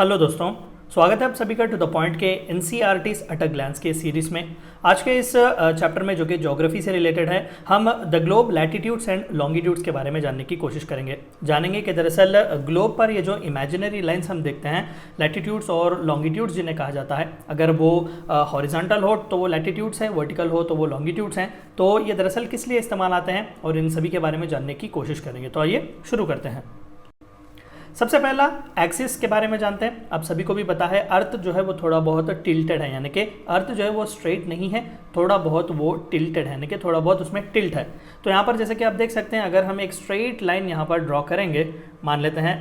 Hello दोस्तों, स्वागत है आप सभी का टू द पॉइंट के एनसीईआरटीज़ एट अ ग्लैंस के सीरीज़ में। आज के इस चैप्टर में जो कि ज्योग्राफी से रिलेटेड है, हम the globe latitudes and longitudes के बारे में जानने की कोशिश करेंगे। जानेंगे कि दरअसल ग्लोब पर ये जो इमेजिनरी लाइंस हम देखते हैं, लैटिट्यूड्स और लॉन्गिट्यूड्स जिन्हें कहा जाता है, अगर वो हॉरिजॉन्टल हो तो वो लैटिट्यूड्स हैं, वर्टिकल हो तो वो लॉन्गिट्यूड्स हैं। तो ये दरअसल किस लिए इस्तेमाल आते हैं और इन सभी के बारे में जानने की कोशिश करेंगे। तो आइए शुरू करते हैं। सबसे पहला एक्सिस के बारे में जानते हैं। आप सभी को भी पता है अर्थ जो है वो थोड़ा बहुत टिल्टेड है, यानी कि अर्थ जो है वो स्ट्रेट नहीं है, थोड़ा बहुत वो टिल्टेड है, यानी कि थोड़ा बहुत उसमें टिल्ट है। तो यहाँ पर जैसे कि आप देख सकते हैं, अगर हम एक स्ट्रेट लाइन यहाँ पर ड्रॉ करेंगे, मान लेते हैं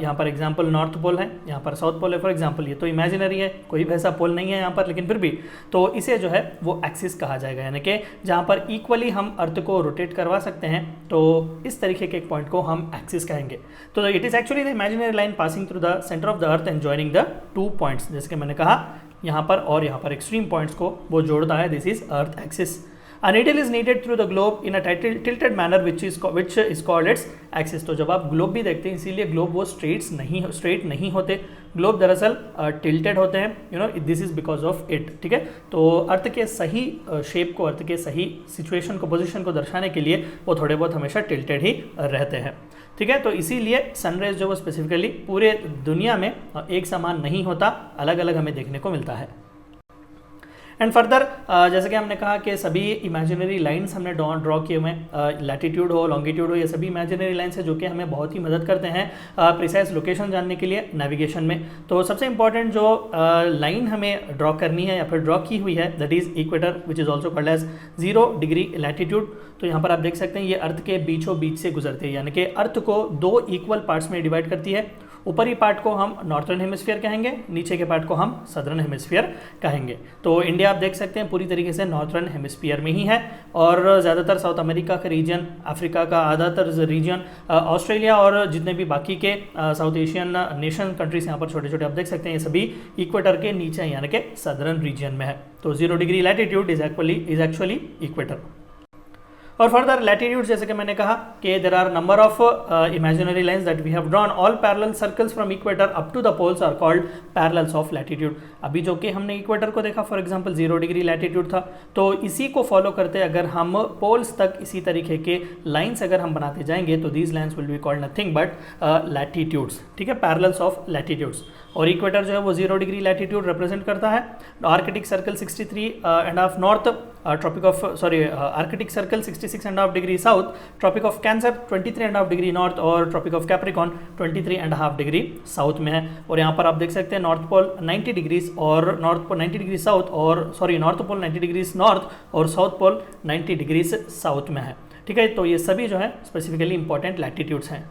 यहाँ पर एग्जाम्पल नॉर्थ पोल है, यहाँ पर साउथ पोल है फॉर एग्जाम्पल। ये तो इमेजिनरी है, कोई भी ऐसा पोल नहीं है यहाँ पर, लेकिन फिर भी तो इसे जो है वो एक्सिस कहा जाएगा, यानी कि जहाँ पर इक्वली हम अर्थ को रोटेट करवा सकते हैं, तो इस तरीके के एक पॉइंट को हम एक्सिस कहेंगे। तो it is actually the imaginary line passing through the centre of the earth and joining the two points. जैसे कि मैंने कहा, यहाँ पर और यहाँ पर एक्सट्रीम पॉइंट्स को वो जोड़ता है। This is earth axis. A needle is needed through the globe in a tilted manner which is called its axis। तो जब आप ग्लोब भी देखते हैं, इसीलिए ग्लोब वो स्ट्रेट नहीं होते, ग्लोब दरअसल टिल्टेड होते हैं। You know this is because of it. ठीक है, तो अर्थ के सही शेप को, अर्थ के सही सिचुएशन को, पोजिशन को दर्शाने के लिए वो थोड़े बहुत हमेशा टिल्टेड ही रहते हैं। ठीक है, तो इसीलिए सनराइज जो वो स्पेसिफिकली पूरे दुनिया में एक समान नहीं होता, अलग अलग हमें देखने को मिलता है। एंड फर्दर जैसे कि हमने कहा कि सभी इमेजिनरी लाइंस हमने ड्रॉ किए हुए हैं, लैटिट्यूड हो, लॉन्गिट्यूड हो, ये सभी इमेजिनरी लाइंस है जो कि हमें बहुत ही मदद करते हैं प्रिसाइज लोकेशन जानने के लिए नेविगेशन में। तो सबसे इंपॉर्टेंट जो लाइन हमें ड्रॉ करनी है या फिर ड्रॉ की हुई है, that is equator which is also called as 0 degree latitude. तो यहाँ पर आप देख सकते हैं ये अर्थ के बीचों बीच से गुजरती है, यानी कि अर्थ को 2 इक्वल पार्ट्स में डिवाइड करती है। ऊपरी पार्ट को हम नॉर्थर्न हेमिस्फीयर कहेंगे, नीचे के पार्ट को हम सदर्न हेमिस्फीयर कहेंगे। तो इंडिया आप देख सकते हैं पूरी तरीके से नॉर्थर्न हेमिस्फीयर में ही है, और ज़्यादातर साउथ अमेरिका का रीजन, अफ्रीका का आधातर रीजन, ऑस्ट्रेलिया और जितने भी बाकी के साउथ एशियन नेशन कंट्रीज यहाँ पर छोटे छोटे आप देख सकते हैं, ये सभी इक्वेटर के नीचे यानी कि सदर्न रीजन में है। तो 0 degree latitude is actually equator. और फर्दर लैटिट्यूड, जैसे कि मैंने कहा कि there are number of imaginary lines that we have drawn, all parallel circles from equator up to the poles are called parallels of latitude. अभी जो कि हमने इक्वेटर को देखा, फॉर एग्जांपल 0 डिग्री लैटिट्यूड था, तो इसी को फॉलो करते अगर हम पोल्स तक इसी तरीके के लाइन्स अगर हम बनाते जाएंगे, तो these lines will be called nothing but latitudes. ठीक है, पैरेलल्स ऑफ लैटिट्यूड्स। और इक्वेटर जो है वो 0 डिग्री लैटिट्यूड रिप्रेजेंट करता है। Arctic Circle 63.5 north, Arctic Circle 66.5 degree south, Tropic of Cancer 23.5 degree north और Tropic of Capricorn 23.5 degree south में है। और यहाँ पर आप देख सकते हैं नॉर्थ पोल 90 डिग्रीज और नॉर्थ पोल 90 डिग्री साउथ, और नॉर्थ पोल 90 डिग्रीज नॉर्थ और साउथ पोल 90 डिग्रीज साउथ में है। ठीक है, तो ये सभी जो है स्पेसिफिकली इंपॉर्टेंट लैटिट्यूड्स हैं।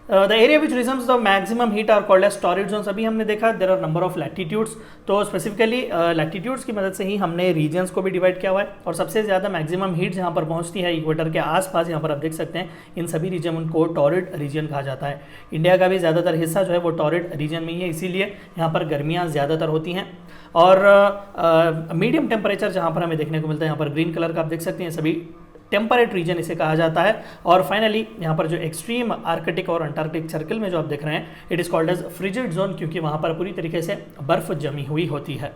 The area which receives the maximum heat are called as torrid zones. अभी हमने देखा there are number of latitudes, तो स्पेसिफिकली लैटिट्यूड्स की मदद से ही हमने रीजन्स को भी डिवाइड किया हुआ है। और सबसे ज़्यादा मैक्सिमम हीट जहाँ पर पहुँचती है इक्वेटर के आसपास, यहाँ पर आप देख सकते हैं इन सभी रीजन को टॉरिड रीजन कहा जाता है। इंडिया का भी ज़्यादातर हिस्सा जो है वो टॉरिड रीजन में ही है, इसीलिए यहाँ पर गर्मियाँ ज़्यादातर होती हैं। और मीडियम टेम्परेचर जहाँ पर हमें देखने को मिलता है, यहाँ पर ग्रीन कलर का आप देख सकते हैं, सभी टेम्परेट रीजन इसे कहा जाता है। और फाइनली यहाँ पर जो एक्सट्रीम आर्कटिक और अंटार्कटिक सर्कल में जो आप देख रहे हैं, it is called as frigid zone, क्योंकि वहाँ पर पूरी तरीके से बर्फ जमी हुई होती है।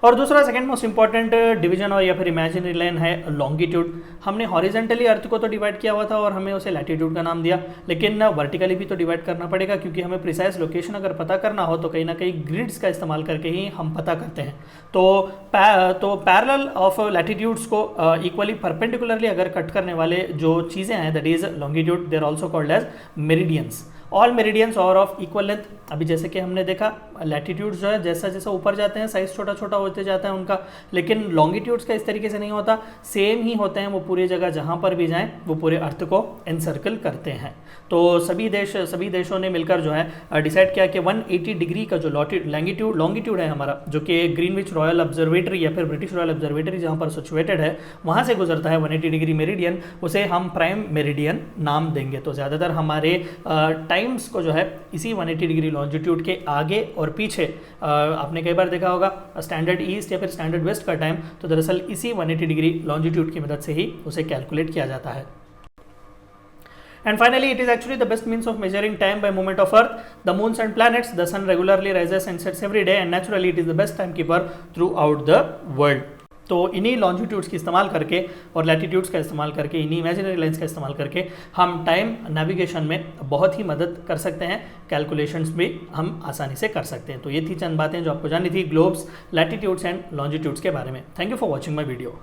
और दूसरा सेकंड मोस्ट इंपॉर्टेंट डिवीजन और या फिर इमेजिनरी लाइन है लॉन्गिट्यूड। हमने हॉरिजेंटली अर्थ को तो डिवाइड किया हुआ था और हमें उसे लैटिट्यूड का नाम दिया, लेकिन वर्टिकली भी तो डिवाइड करना पड़ेगा, क्योंकि हमें प्रिसाइज लोकेशन अगर पता करना हो तो कहीं ना कहीं ग्रिड्स का इस्तेमाल करके ही हम पता करते हैं। तो पैरेलल ऑफ लैटिट्यूड्स को इक्वली परपेंडिकुलरली अगर कट करने वाले जो चीज़ें हैं, that is longitude, they are also called as meridians. All meridians are of equal length. अभी जैसे कि हमने देखा लैटिट्यूड्स जो है जैसा जैसा ऊपर जाते हैं साइज छोटा छोटा होते जाता है उनका, लेकिन लॉन्गिट्यूड्स का इस तरीके से नहीं होता, सेम ही होते हैं, वो पूरी जगह जहाँ पर भी जाएं वो पूरे अर्थ को एनसर्कल करते हैं। तो सभी देशों ने मिलकर जो है डिसाइड किया कि 180 डिग्री का जो लॉन्गिट्यूड है हमारा, जो कि ग्रीनविच रॉयल ऑब्जर्वेटरी या फिर ब्रिटिश रॉयल ऑब्जर्वेटरी जहाँ पर सिचुएटेड है, वहाँ से गुजरता है 180 डिग्री मेरिडियन, उसे हम प्राइम मेरिडियन नाम देंगे। तो ज़्यादातर हमारे टाइम्स को जो है इसी 180 डिग्री लॉन्जिट्यूड के आगे और पीछे, आपने कई बार देखा होगा स्टैंडर्ड ईस्ट या फिर स्टैंडर्ड वेस्ट का टाइम, तो दरअसल इसी 180 डिग्री लॉन्जिट्यूड की मदद से ही उसे कैलकुलेट किया जाता है। And finally, it is actually the best means of measuring time by movement of Earth, the moons and planets. The sun regularly rises and sets every day, and naturally, it is the best timekeeper throughout the world. तो इन्हीं longitudes की इस्तेमाल करके और latitudes का इस्तेमाल करके, इन्हीं इमेजिनरी लाइन्स का इस्तेमाल करके हम टाइम नेविगेशन में बहुत ही मदद कर सकते हैं, कैलकुलेशंस भी हम आसानी से कर सकते हैं। तो ये थी चंद बातें जो आपको जाननी थी ग्लोब्स, लैटिट्यूड्स एंड लॉन्जिट्यूड्स के बारे में। Thank you for watching my video.